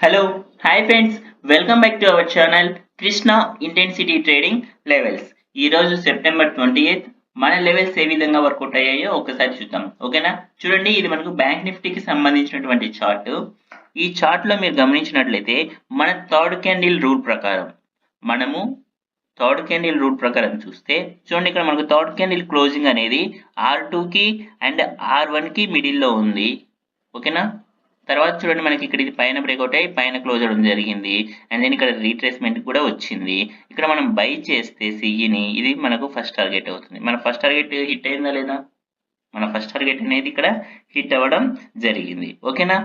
Hello, hi friends, welcome back to our channel Krishna Intensity Trading Levels. ఈ రోజు September 28th మన levels ఏ విధంగా work out అయ్యాయో ఒకసారి చూద్దాం. ఓకేనా? చూడండి, ఇది మనకు బ్యాంక్ నిఫ్టీకి సంబంధించినటువంటి చార్ట్. ఈ చార్ట్ లో మీరు గమనించినట్లయితే మన థర్డ్ క్యాండిల్ రూల్ ప్రకారం చూస్తే చూడండి, ఇక్కడ మనకు థర్డ్ క్యాండిల్ క్లోజింగ్ అనేది R2 కి అండ్ R1 కి మిడిల్ లో ఉంది. ఓకేనా? తర్వాత చూడండి, మనకి ఇక్కడ ఇది పైన బ్రేక్అవుట్ అయ్యి పైన క్లోజ్ అవడం జరిగింది. అండ్ దెన్ ఇక్కడ రీట్రేస్మెంట్ కూడా వచ్చింది. ఇక్కడ మనం బై చేస్తే సిఈని ఇది మనకు ఫస్ట్ టార్గెట్ అవుతుంది. మన ఫస్ట్ టార్గెట్ హిట్ అయిందా లేదా? మన ఫస్ట్ టార్గెట్ అనేది ఇక్కడ హిట్ అవ్వడం జరిగింది. ఓకేనా?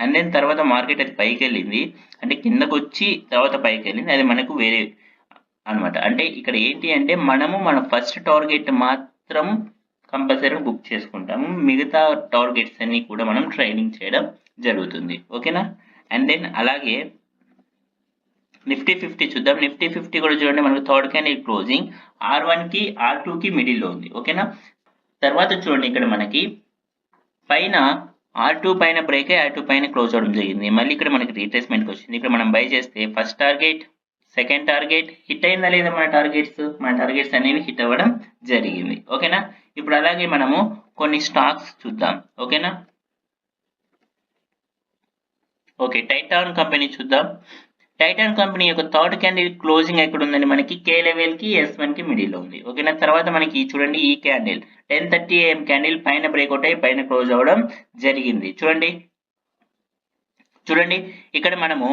అండ్ దెన్ తర్వాత మార్కెట్ అది పైకి వెళ్ళింది, అంటే కిందకు వచ్చి తర్వాత పైకి వెళ్ళింది. అది మనకు వేరే అనమాట. అంటే ఇక్కడ ఏంటి అంటే మనము మన ఫస్ట్ టార్గెట్ మాత్రం కంపల్సరీ బుక్ చేసుకుంటాము. మిగతా టార్గెట్స్ అన్ని కూడా మనం ట్రైనింగ్ చేయడం జరుగుతుంది. ఓకేనా? అండ్ దెన్ అలాగే నిఫ్టీ 50 చూద్దాం. నిఫ్టీ 50 కూడా చూడండి, మనకు థర్డ్ క్యాండిల్ క్లోజింగ్ R1 కి R2 కి మిడిల్ లో ఉంది. ఓకేనా? తర్వాత చూడండి, ఇక్కడ మనకి పైన R2 పైన బ్రేక్ అయ్యి R2 పైన క్లోజ్ అవడం జరిగింది. మళ్ళీ ఇక్కడ మనకి రీట్రేస్మెంట్ వచ్చింది. ఇక్కడ మనం బై చేస్తే first target, second target hit అయిందా లేదా? మన టార్గెట్స్ అనేవి హిట్ అవ్వడం జరిగింది. ఓకేనా? ఇప్పుడు అలాగే మనము కొన్ని స్టాక్స్ చూద్దాం. ఓకేనా? ఓకే, టైటాన్ కంపెనీ చూద్దాం. టైటాన్ కంపెనీ యొక్క థర్డ్ క్యాండిల్ క్లోజింగ్ ఎక్కడ ఉందండి? మనకి కే లెవెల్ కి S1 కి మిడిల్ ఉంది. ఓకేనా? తర్వాత మనకి చూడండి, ఈ క్యాండిల్ 10:30 AM క్యాండిల్ పైన బ్రేక్అవుట్ అయ్యి పైన క్లోజ్ అవ్వడం జరిగింది. చూడండి, ఇక్కడ మనము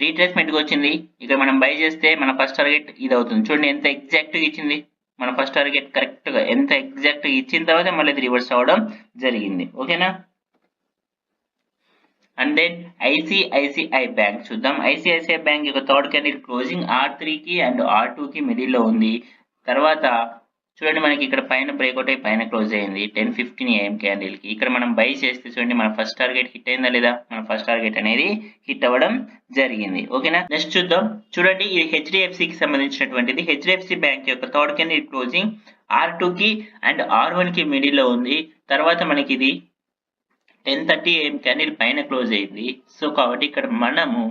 రీట్రేస్మెంట్ కి వచ్చింది. ఇక్కడ మనం బై చేస్తే మన ఫస్ట్ టార్గెట్ ఇది అవుతుంది. చూడండి ఎంత ఎగ్జాక్ట్ గా ఇచ్చింది. మన ఫస్ట్ టార్గెట్ కరెక్ట్ గా ఎంత ఎగ్జాక్ట్ గా ఇచ్చిన తర్వాత మళ్ళీ రివర్స్ అవ్వడం జరిగింది. ఓకేనా? అండ్ దెన్ ఐసిఐసిఐ బ్యాంక్ చూద్దాం. ఐసిఐసిఐ బ్యాంక్ యొక్క థర్డ్ క్యాండిల్ క్లోజింగ్ R3 కి అండ్ R2 కి మిడిల్ లో ఉంది. తర్వాత చూడండి, మనకి ఇక్కడ పైన బ్రేక్అవుట్ అయ్యి పైన క్లోజ్ అయింది 10:15 AM క్యాండిల్ కి. ఇక్కడ మనం బై చేస్తే చూడండి, మన ఫస్ట్ టార్గెట్ హిట్ అయిందా లేదా? మన ఫస్ట్ టార్గెట్ అనేది హిట్ అవ్వడం జరిగింది. ఓకేనా? నెక్స్ట్ చూద్దాం. చూడండి, ఇది హెచ్డిఎఫ్సి కి సంబంధించినటువంటిది. హెచ్డిఎఫ్సి బ్యాంక్ యొక్క థర్డ్ క్యాండిల్ క్లోజింగ్ R2 కి అండ్ R1 కి మిడిల్ లో ఉంది. తర్వాత మనకి ఇది 10:30 AM క్యాండిల్ పైన క్లోజ్ అయింది. సో కాబట్టి ఇక్కడ మనము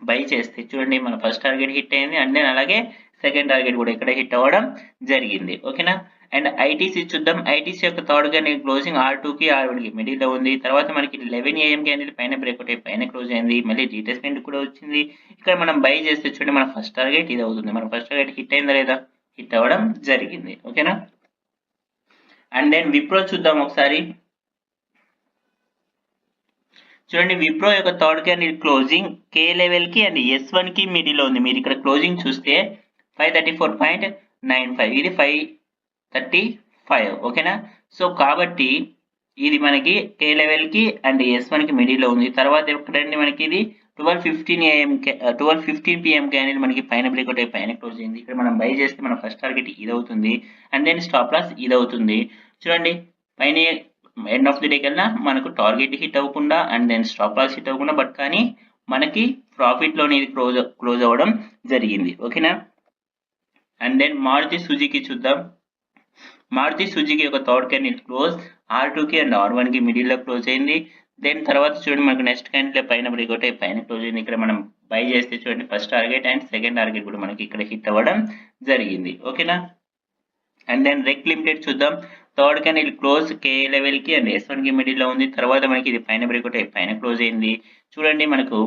బై చేస్తే చూడండి, మన ఫస్ట్ టార్గెట్ హిట్ అయింది. అండ్ దెన్ అలాగే సెకండ్ టార్గెట్ కూడా ఇక్కడ హిట్ అవ్వడం జరిగింది. ఓకేనా? అండ్ ఐటీసీ చూద్దాం. ఐటీసీ యొక్క థర్డ్ క్యాండిల్ క్లోజింగ్ R2 కి R1 కి మిడిల్ లో ఉంది. తర్వాత మనకి 11 AM క్యాండిల్ పైన బ్రేక్అవుట్ అయ్యి పైన క్లోజ్ అయింది. మళ్ళీ రీట్రేస్మెంట్ కూడా వచ్చింది. ఇక్కడ మనం బై చేస్తే చూడండి, మన ఫస్ట్ టార్గెట్ ఇది అవుతుంది. మన ఫస్ట్ టార్గెట్ హిట్ అయిందా లేదా? హిట్ అవ్వడం జరిగింది. ఓకేనా? అండ్ దెన్ విప్రో చూద్దాం ఒకసారి. చూడండి, విప్రో యొక్క థర్డ్ క్యాండిల్ క్లోజింగ్ కే లెవెల్ కి అండ్ S1 కి మిడిల్ లో ఉంది. మీరు ఇక్కడ క్లోజింగ్ చూస్తే 534.95, ఇది 535. ఓకేనా? సో కాబట్టి ఇది మనకి కే లెవెల్ కి అండ్ S1 కి మిడిల్ లో ఉంది. తర్వాత ఎక్కడండి మనకి ఇది 12:15 PM క్యాండిల్ మనకి పైన బ్రేక్అవుట్ అయ్యి పైన క్లోజ్ అయింది. ఇక్కడ మనం బై చేస్తే మన ఫస్ట్ టార్గెట్ ఇది అవుతుంది. అండ్ దెన్ స్టాప్ లాస్ ఇది అవుతుంది. చూడండి, పైన ఎండ్ ఆఫ్ ది డే కల్లా మనకు టార్గెట్ హిట్ అవ్వకుండా and then stop loss hit అవ్వకుండా, బట్ కానీ మనకి ప్రాఫిట్ లోనే ఇది క్లోజ్ అవ్వడం జరిగింది. ఓకేనా? అండ్ దెన్ మారుతి సుజుకి చూద్దాం. మారుతి సుజుకి యొక్క థర్డ్ క్యాండిల్ క్లోజ్ R2 కి అండ్ R1 కి మిడిల్ లో క్లోజ్ అయింది. దెన్ తర్వాత చూడండి, మనకు నెక్స్ట్ క్యాండిల్ పైన బ్రేక్అవుట్ అయ్యి పైన క్లోజ్ అయింది. ఇక్కడ మనం బై చేస్తే చూడండి, first target and second target కూడా మనకి ఇక్కడ హిట్ అవ్వడం జరిగింది. ఓకేనా? అండ్ దెన్ రెక్ లిమిటెడ్ చూద్దాం. థర్డ్ క్యాండిల్ క్లోజ్ కే లెవెల్ కి అండ్ S1 కి మిడిల్ లో ఉంది. తర్వాత మనకి ఇది పైన బ్రేక్అవుట్ అయ్యి పైన క్లోజ్ అయింది. చూడండి, మనకు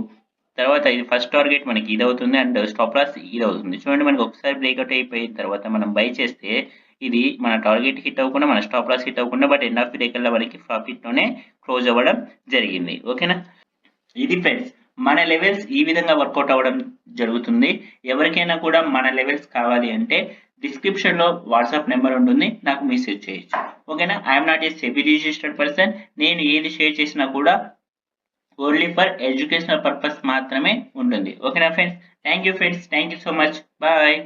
తర్వాత ఇది ఫస్ట్ టార్గెట్ మనకి ఇది అవుతుంది అండ్ స్టాప్ లాస్ ఇది అవుతుంది. చూడండి, మనకి ఒకసారి బ్రేక్అవుట్ అయిపోయిన తర్వాత మనం బై చేస్తే ఇది మన టార్గెట్ హిట్ అవ్వకుండా, మన స్టాప్ లాస్ హిట్ అవ్వకుండా, but end of the day కల్లా మనకి ప్రాఫిట్ లోనే క్లోజ్ అవ్వడం జరిగింది. ఓకేనా? ఇది ఫ్రెండ్స్, మన లెవెల్స్ ఈ విధంగా వర్కౌట్ అవ్వడం జరుగుతుంది. ఎవరికైనా కూడా మన లెవెల్స్ కావాలి అంటే డిస్క్రిప్షన్ లో వాట్సాప్ నెంబర్ ఉంటుంది, నాకు మెసేజ్ చేయొచ్చు. ఓకేనా? I'm not a SEBI registered person. నేను ఏది షేర్ చేసినా కూడా ఓన్లీ ఫర్ ఎడ్యుకేషనల్ పర్పస్ మాత్రమే ఉంటుంది. ఓకేనా friends? Thank you friends, thank you so much, bye.